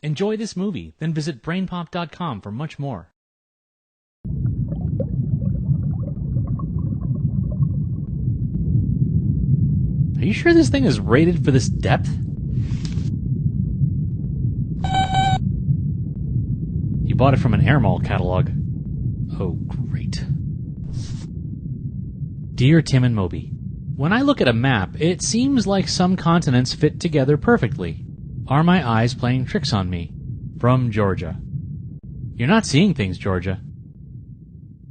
Enjoy this movie, then visit BrainPop.com for much more. Are you sure this thing is rated for this depth? You bought it from an Air Mall catalog. Oh, great. Dear Tim and Moby, when I look at a map, it seems like some continents fit together perfectly. Are my eyes playing tricks on me? From Georgia. You're not seeing things, Georgia.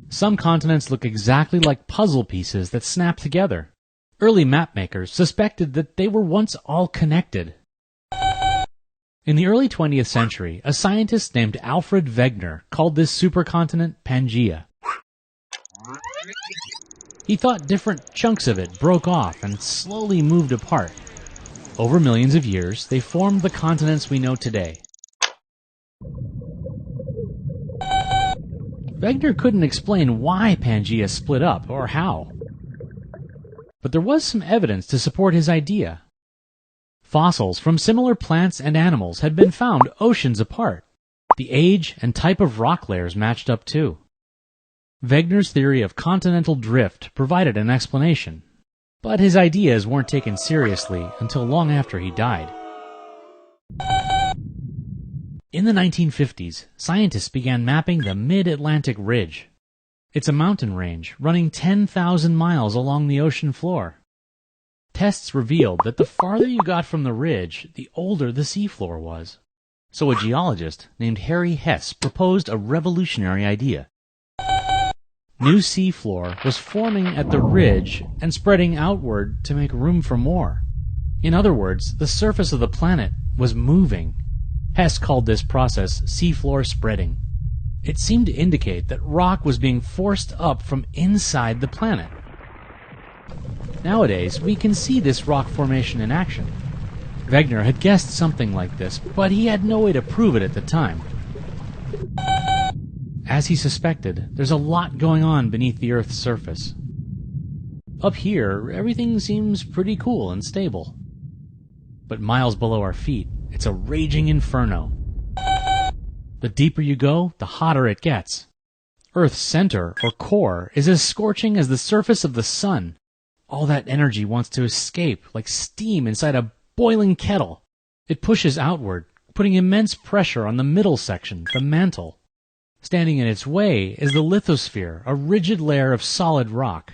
Some continents look exactly like puzzle pieces that snap together. Early map makers suspected that they were once all connected. In the early 20th century, a scientist named Alfred Wegener called this supercontinent Pangaea. He thought different chunks of it broke off and slowly moved apart. Over millions of years, they formed the continents we know today. Wegener couldn't explain why Pangaea split up or how. But there was some evidence to support his idea. Fossils from similar plants and animals had been found oceans apart. The age and type of rock layers matched up too. Wegener's theory of continental drift provided an explanation, but his ideas weren't taken seriously until long after he died. In the 1950s, scientists began mapping the Mid-Atlantic Ridge. It's a mountain range running 10,000 miles along the ocean floor. Tests revealed that the farther you got from the ridge, the older the seafloor was. So a geologist named Harry Hess proposed a revolutionary idea. New seafloor was forming at the ridge and spreading outward to make room for more. In other words, the surface of the planet was moving. Hess called this process seafloor spreading. It seemed to indicate that rock was being forced up from inside the planet. Nowadays, we can see this rock formation in action. Wegener had guessed something like this, but he had no way to prove it at the time. As he suspected, there's a lot going on beneath the Earth's surface. Up here, everything seems pretty cool and stable. But miles below our feet, it's a raging inferno. The deeper you go, the hotter it gets. Earth's center, or core, is as scorching as the surface of the sun. All that energy wants to escape, like steam inside a boiling kettle. It pushes outward, putting immense pressure on the middle section, the mantle. Standing in its way is the lithosphere, a rigid layer of solid rock.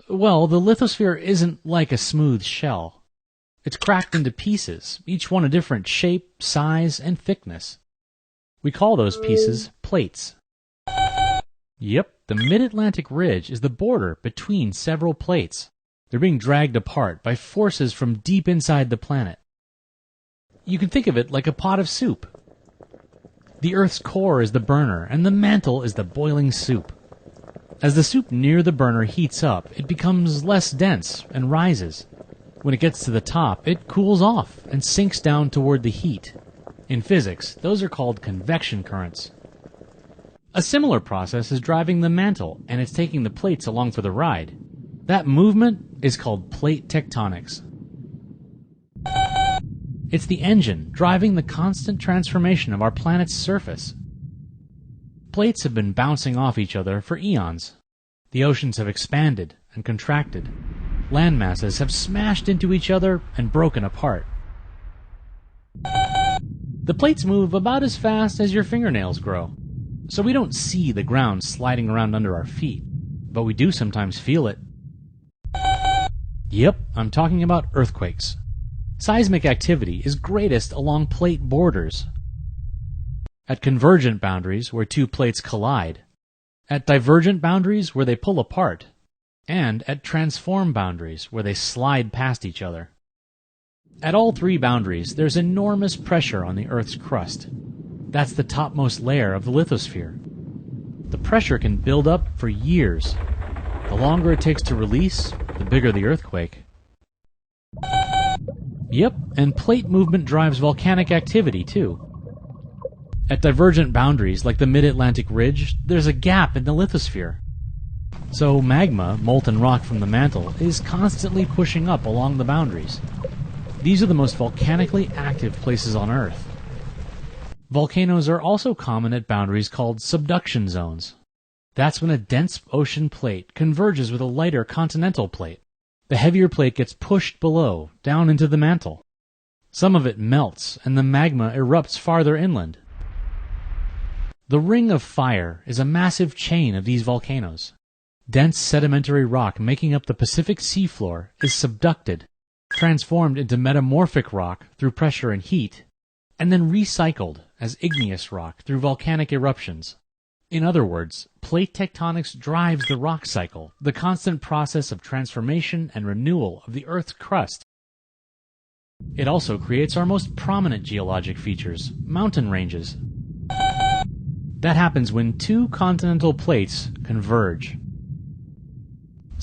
Well, the lithosphere isn't like a smooth shell. It's cracked into pieces, each one a different shape, size, and thickness. We call those pieces plates. Yep, the Mid-Atlantic Ridge is the border between several plates. They're being dragged apart by forces from deep inside the planet. You can think of it like a pot of soup. The Earth's core is the burner, and the mantle is the boiling soup. As the soup near the burner heats up, it becomes less dense and rises. When it gets to the top, it cools off and sinks down toward the heat. In physics, those are called convection currents. A similar process is driving the mantle, and it's taking the plates along for the ride. That movement is called plate tectonics. It's the engine driving the constant transformation of our planet's surface. Plates have been bouncing off each other for eons. The oceans have expanded and contracted. Land masses have smashed into each other and broken apart. The plates move about as fast as your fingernails grow, so we don't see the ground sliding around under our feet, but we do sometimes feel it. Yep, I'm talking about earthquakes. Seismic activity is greatest along plate borders. At convergent boundaries where two plates collide, at divergent boundaries where they pull apart, and at transform boundaries where they slide past each other. At all three boundaries, there's enormous pressure on the Earth's crust. That's the topmost layer of the lithosphere. The pressure can build up for years. The longer it takes to release, the bigger the earthquake. Yep, and plate movement drives volcanic activity too. At divergent boundaries like the Mid-Atlantic Ridge, there's a gap in the lithosphere. So magma, molten rock from the mantle, is constantly pushing up along the boundaries. These are the most volcanically active places on Earth. Volcanoes are also common at boundaries called subduction zones. That's when a dense ocean plate converges with a lighter continental plate. The heavier plate gets pushed below, down into the mantle. Some of it melts, and the magma erupts farther inland. The Ring of Fire is a massive chain of these volcanoes. Dense sedimentary rock making up the Pacific seafloor is subducted, transformed into metamorphic rock through pressure and heat, and then recycled as igneous rock through volcanic eruptions. In other words, plate tectonics drives the rock cycle, the constant process of transformation and renewal of the Earth's crust. It also creates our most prominent geologic features, mountain ranges. That happens when two continental plates converge.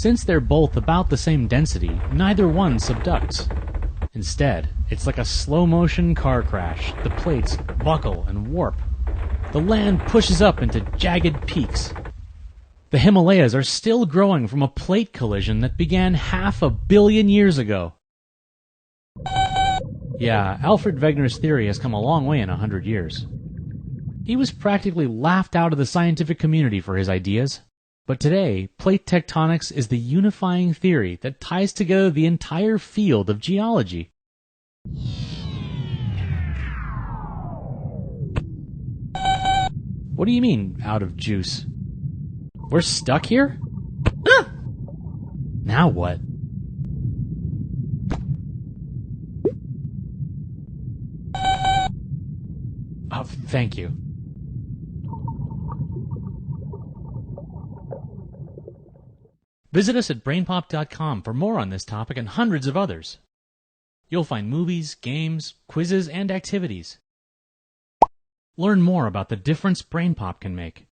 Since they're both about the same density, neither one subducts. Instead, it's like a slow-motion car crash. The plates buckle and warp. The land pushes up into jagged peaks. The Himalayas are still growing from a plate collision that began 500 million years ago. Yeah, Alfred Wegener's theory has come a long way in 100 years. He was practically laughed out of the scientific community for his ideas. But today, plate tectonics is the unifying theory that ties together the entire field of geology. What do you mean, out of juice? We're stuck here? Ah! Now what? Oh, thank you. Visit us at brainpop.com for more on this topic and hundreds of others. You'll find movies, games, quizzes, and activities. Learn more about the difference BrainPop can make.